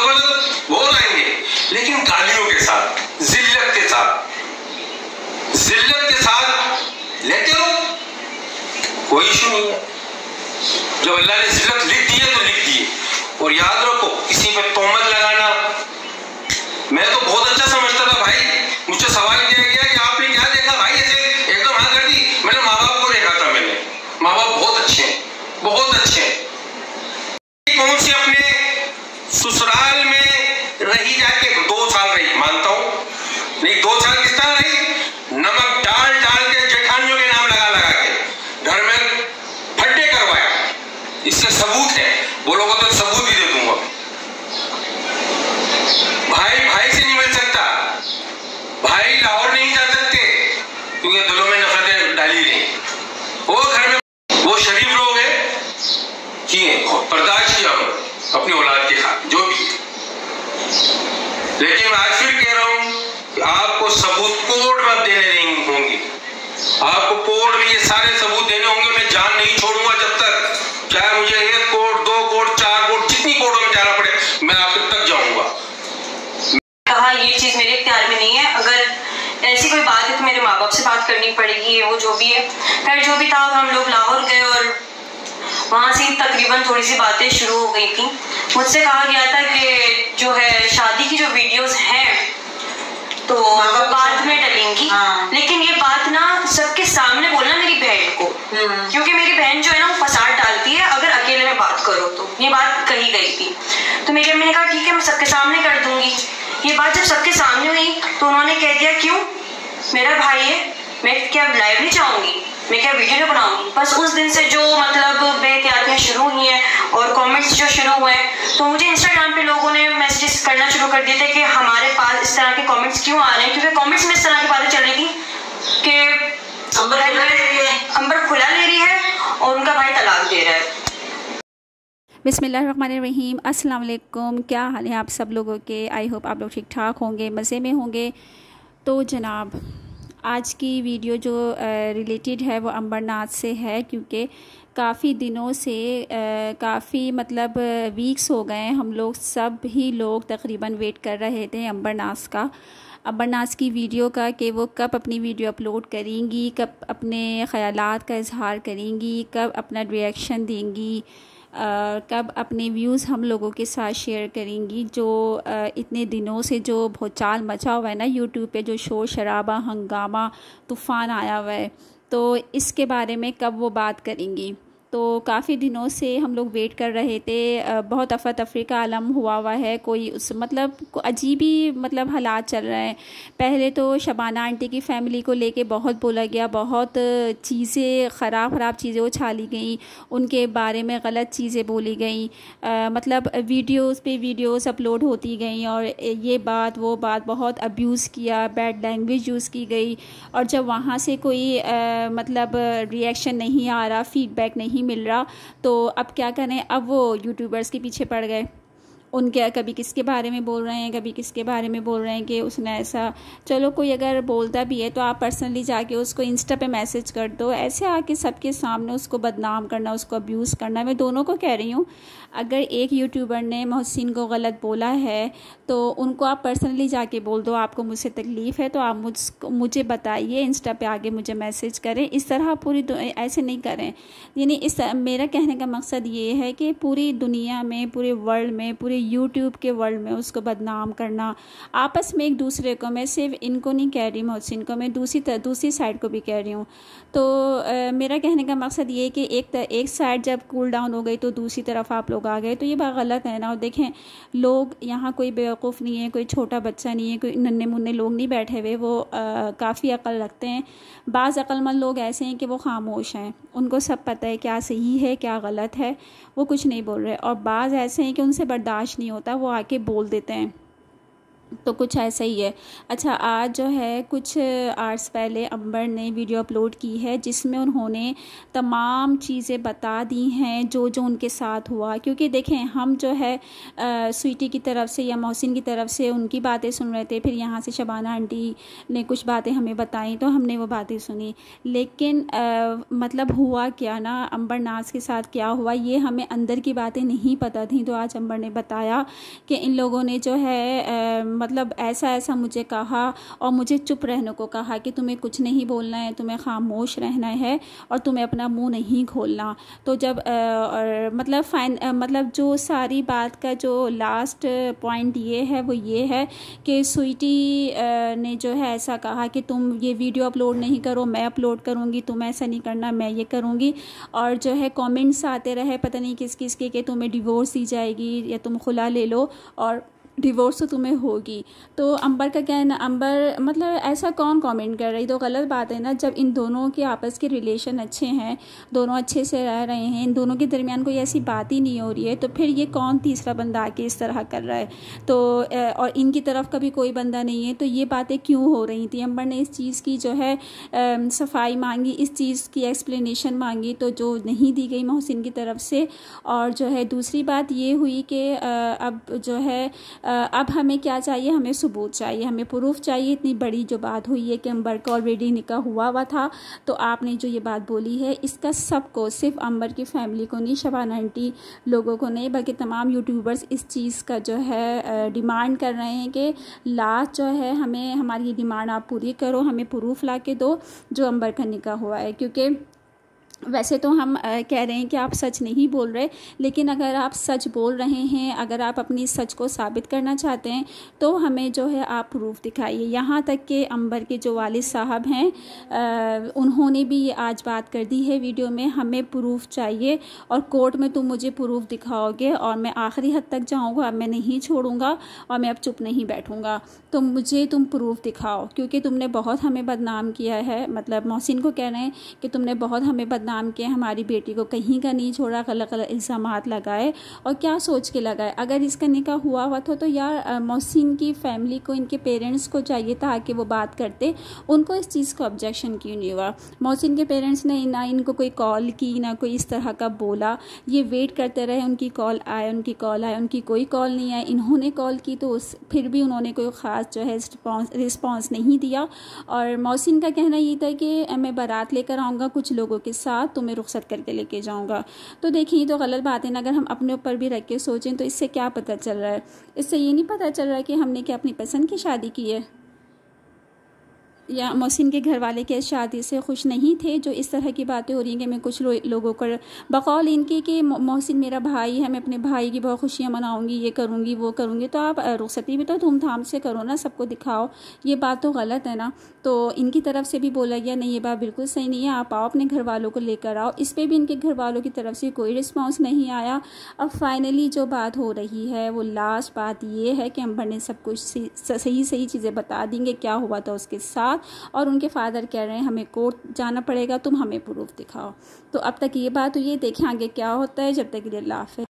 वो लाएंगे, लेकिन गालियों के साथ, जिल्लत के साथ लेते हो, कोई इशू नहीं है। जब अल्लाह ने जिल्लत लिख दी है तो लिख दी है। और याद रखो, किसी पे तोहमत लगाना, मैं तो बहुत अच्छा समझता था भाई, मुझसे सवाल किया गया कि आपने क्या देखा भाई, ऐसे एकदम हाँ कर दी। मैंने माँ बाप को देखा था, मैंने माँ बाप बहुत अच्छे हैं, बहुत अच्छे हैं। कौन सी अपने ससुराल में रही जाके 2 साल रही, मानता हूं, नहीं 2 साल किस तरह रही, नमक डाल डाल के जेठानियों के नाम लगा लगा के घर में फड्डे करवाए। इसके सबूत है, बोलोगे तो सबूत भी दे दूंगा। भाई भाई से नहीं मिल सकता, भाई लाहौर नहीं जा सकते क्योंकि दिलों में नफरतें डाली गई। वो घर में वो शरीफ लोग हैं किए, बर्दाश्त किया अपनी औलाद के साथ जो भी। लेकिन आज फिर कह रहा हूं कि आपको सबूत कोर्ट में देने होंगे, आपको कोर्ट में ये सारे सबूत देने होंगे। मैं जान नहीं छोड़ूंगा जब तक, चाहे मुझे 1 कोर्ट 2 कोर्ट 4 कोर्ट जितनी कोर्टों में जाना पड़े, मैं आखिर तक जाऊंगा। कहा ये चीज मेरे इख्तियार में नहीं है, अगर ऐसी कोई बात है तो मेरे माँ बाप से बात करनी पड़ेगी, वो जो भी है। खैर जो भी था, हम लोग लाहौर गए और वहाँ से तकरीबन थोड़ी सी बातें शुरू हो गई थी। मुझसे कहा गया था कि जो है शादी की जो वीडियोस हैं तो बाद में डलेंगी, लेकिन ये बात ना सबके सामने बोलना मेरी बहन को, क्योंकि मेरी बहन जो है ना वो फसाद डालती है अगर अकेले में बात करो तो। ये बात कही गई थी, तो मेरी अम्मी ने कहा ठीक है मैं सबके सामने कर दूंगी। ये बात जब सबके सामने हुई तो उन्होंने कह दिया क्यों, मेरा भाई है, मैं क्या लाइव नहीं चाहूंगी, मैं क्या वीडियो नहीं बनाऊंगी। बस उस दिन से जो मतलब बेहतियातियाँ शुरू हुई हैं और कमेंट्स जो शुरू हुए हैं, तो मुझे इंस्टाग्राम पे लोगों ने मैसेजेस करना शुरू कर दिए थे कि हमारे पास इस तरह के कमेंट्स क्यों आ रहे हैं, क्योंकि कमेंट्स में इस तरह की बातें चल रही थी कि अंबर खुला ले रही है और उनका भाई तलाक दे रहा है। बिस्मिल्लाहिर्रहमानिर्रहीम, अस्सलाम वालेकुम। क्या हाल है आप सब लोगों के? आई होप आप लोग ठीक ठाक होंगे, मज़े में होंगे। तो जनाब, आज की वीडियो जो रिलेटेड है वो अंबरनाथ से है, क्योंकि काफ़ी दिनों से काफ़ी मतलब वीक्स हो गए हम लोग सब ही लोग तकरीबन वेट कर रहे थे अंबरनाथ की वीडियो का, कि वो कब अपनी वीडियो अपलोड करेंगी, कब अपने ख़यालात का इजहार करेंगी, कब अपना रिएक्शन देंगी, कब अपने व्यूज़ हम लोगों के साथ शेयर करेंगी। जो इतने दिनों से जो भूचाल मचा हुआ है ना यूट्यूब पे, जो शोर शराबा हंगामा तूफ़ान आया हुआ है, तो इसके बारे में कब वो बात करेंगी। तो काफ़ी दिनों से हम लोग वेट कर रहे थे। बहुत अफरा तफरी का आलम हुआ है, कोई उस मतलब अजीब ही मतलब हालात चल रहे हैं। पहले तो शबाना आंटी की फ़ैमिली को लेके बहुत बोला गया, बहुत चीज़ें ख़राब चीज़ें उछाली गई, उनके बारे में गलत चीज़ें बोली गई, मतलब वीडियोस पे वीडियोस अपलोड होती गई और ये बात वो बात बहुत अब्यूज़ किया, बैड लैंग्वेज यूज़ की गई। और जब वहाँ से कोई मतलब रिएक्शन नहीं आ रहा, फीडबैक नहीं मिल रहा, तो अब क्या करें, अब वो यूट्यूबर्स के पीछे पड़ गए। उनके कभी किसके बारे में बोल रहे हैं, कभी किसके बारे में बोल रहे हैं कि उसने ऐसा। चलो कोई अगर बोलता भी है तो आप पर्सनली जाके उसको इंस्टा पे मैसेज कर दो, ऐसे आके सबके सामने उसको बदनाम करना, उसको अब्यूज़ करना। मैं दोनों को कह रही हूँ, अगर एक यूट्यूबर ने मोहसिन को गलत बोला है तो उनको आप पर्सनली जाके बोल दो, आपको मुझसे तकलीफ़ है तो आप मुझे बताइए, इंस्टा पे आगे मुझे मैसेज करें। इस तरह पूरी ऐसे नहीं करें। यानी इस मेरा कहने का मकसद ये है कि पूरी दुनिया में, पूरे वर्ल्ड में, पूरे यूट्यूब के वर्ल्ड में उसको बदनाम करना, आपस में एक दूसरे को, मैं सिर्फ इनको नहीं कह रही मोहसिन को, मैं दूसरी साइड को भी कह रही हूँ। तो मेरा कहने का मकसद ये है कि एक साइड जब कूल डाउन हो गई तो दूसरी तरफ आप लोग आ गए, तो ये बात गलत है ना। और देखें, लोग यहाँ कोई बेवकूफ़ नहीं है, कोई छोटा बच्चा नहीं है, कोई नन्हे मुन्ने लोग नहीं बैठे हुए, वो काफ़ी अक्ल रखते हैं। बाज़ अक्लमंद लोग ऐसे हैं कि वो खामोश हैं, उनको सब पता है क्या सही है क्या गलत है, वो कुछ नहीं बोल रहे। और बाज़ ऐसे हैं कि उनसे बर्दाश्त नहीं होता, वो आके बोल देते हैं। तो कुछ ऐसा ही है। अच्छा, आज जो है कुछ आवर्स पहले अंबर ने वीडियो अपलोड की है जिसमें उन्होंने तमाम चीज़ें बता दी हैं जो जो उनके साथ हुआ। क्योंकि देखें, हम जो है स्वीटी की तरफ से या मोहसिन की तरफ से उनकी बातें सुन रहे थे, फिर यहाँ से शबाना आंटी ने कुछ बातें हमें बताई तो हमने वो बातें सुनी। लेकिन मतलब हुआ क्या ना, अंबर नाज के साथ क्या हुआ ये हमें अंदर की बातें नहीं पता थी। तो आज अंबर ने बताया कि इन लोगों ने जो है मतलब ऐसा ऐसा मुझे कहा और मुझे चुप रहने को कहा कि तुम्हें कुछ नहीं बोलना है, तुम्हें खामोश रहना है और तुम्हें अपना मुंह नहीं खोलना। तो जब मतलब जो सारी बात का जो लास्ट पॉइंट ये है वो ये है कि स्वीटी ने जो है ऐसा कहा कि तुम ये वीडियो अपलोड नहीं करो, मैं अपलोड करूँगी, तुम ऐसा नहीं करना, मैं ये करूँगी। और जो है कमेंट्स आते रहे पता नहीं किस किस के कि तुम्हें डिवोर्स दी जाएगी या तुम खुला ले लो और डिवोर्स तो तुम्हें होगी। तो अंबर का क्या है ना, अंबर मतलब ऐसा कौन कमेंट कर रही, तो गलत बात है ना। जब इन दोनों के आपस के रिलेशन अच्छे हैं, दोनों अच्छे से रह रहे हैं, इन दोनों के दरमियान कोई ऐसी बात ही नहीं हो रही है, तो फिर ये कौन तीसरा बंदा आके इस तरह कर रहा है। तो और इनकी तरफ का भी कोई बंदा नहीं है, तो ये बातें क्यों हो रही थी। अंबर ने इस चीज़ की जो है सफाई मांगी, इस चीज़ की एक्सप्लेनेशन मांगी, तो जो नहीं दी गई मोहसिन की तरफ से। और जो है दूसरी बात ये हुई कि अब जो है अब हमें क्या चाहिए, हमें सबूत चाहिए, हमें प्रूफ चाहिए। इतनी बड़ी जो बात हुई है कि अंबर का ऑलरेडी निकाह हुआ था, तो आपने जो ये बात बोली है इसका सबको, सिर्फ अंबर की फैमिली को नहीं, शबाना आंटी लोगों को नहीं, बल्कि तमाम यूट्यूबर्स इस चीज़ का जो है डिमांड कर रहे हैं कि लास्ट जो है हमें हमारी ये डिमांड आप पूरी करो, हमें प्रूफ ला के दो जो अंबर का निकाह हुआ है। क्योंकि वैसे तो हम कह रहे हैं कि आप सच नहीं बोल रहे, लेकिन अगर आप सच बोल रहे हैं, अगर आप अपनी सच को साबित करना चाहते हैं तो हमें जो है आप प्रूफ दिखाइए। यहाँ तक कि अंबर के जो वालिद साहब हैं उन्होंने भी ये आज बात कर दी है वीडियो में, हमें प्रूफ चाहिए और कोर्ट में तुम मुझे प्रूफ दिखाओगे और मैं आखिरी हद तक जाऊँगा, अब मैं नहीं छोड़ूंगा और मैं अब चुप नहीं बैठूँगा। तो मुझे तुम प्रूफ दिखाओ, क्योंकि तुमने बहुत हमें बदनाम किया है। मतलब मोहसिन को कह रहे हैं कि तुमने बहुत हमें नाम के हमारी बेटी को कहीं का नहीं छोड़ा, गलत गलत इल्ज़ामात लगाए और क्या सोच के लगाए। अगर इसका निकाह हुआ हुआ था तो यार मोहसिन की फैमिली को, इनके पेरेंट्स को चाहिए था कि वो बात करते, उनको इस चीज़ को ऑब्जेक्शन क्यों नहीं हुआ। मोहसिन के पेरेंट्स ने ना इनको कोई कॉल की, ना कोई इस तरह का बोला, ये वेट करते रहे उनकी कॉल आए, उनकी कॉल आए, उनकी कोई कॉल नहीं आई। इन्होंने कॉल की तो फिर भी उन्होंने कोई ख़ास जो है रिस्पॉन्स नहीं दिया। और मोहसिन का कहना ये था कि मैं बारात लेकर आऊँगा कुछ लोगों के साथ, तुम्हें रुखसत करके लेके जाऊंगा। तो देखिए, तो गलत बात है ना। अगर हम अपने ऊपर भी रख के सोचें तो इससे क्या पता चल रहा है, इससे ये नहीं पता चल रहा है कि हमने क्या अपनी पसंद की शादी की है या मोहसिन के घर वाले के शादी से खुश नहीं थे। जो इस तरह की बातें हो रही हैं कि मैं कुछ लोगों को बकौल इनके कि मोहसिन मेरा भाई है, मैं अपने भाई की बहुत खुशियाँ मनाऊंगी, ये करूंगी वो करूंगी, तो आप रुखसती भी तो धूमधाम से करो ना, सबको दिखाओ। ये बात तो गलत है ना। तो इनकी तरफ से भी बोला गया नहीं, ये बात बिल्कुल सही नहीं है, आप आओ अपने घर वालों को लेकर आओ। इस पर भी इनके घर वालों की तरफ से कोई रिस्पॉन्स नहीं आया। अब फाइनली जो बात हो रही है वो लास्ट बात ये है कि अंबर ने सब कुछ सही सही चीज़ें बता देंगे क्या हुआ था उसके साथ। और उनके फादर कह रहे हैं हमें कोर्ट जाना पड़ेगा, तुम हमें प्रूफ दिखाओ। तो अब तक ये बात हुई है, देखें आगे क्या होता है। जब तक के लिए अल्लाह हाफ़िज़।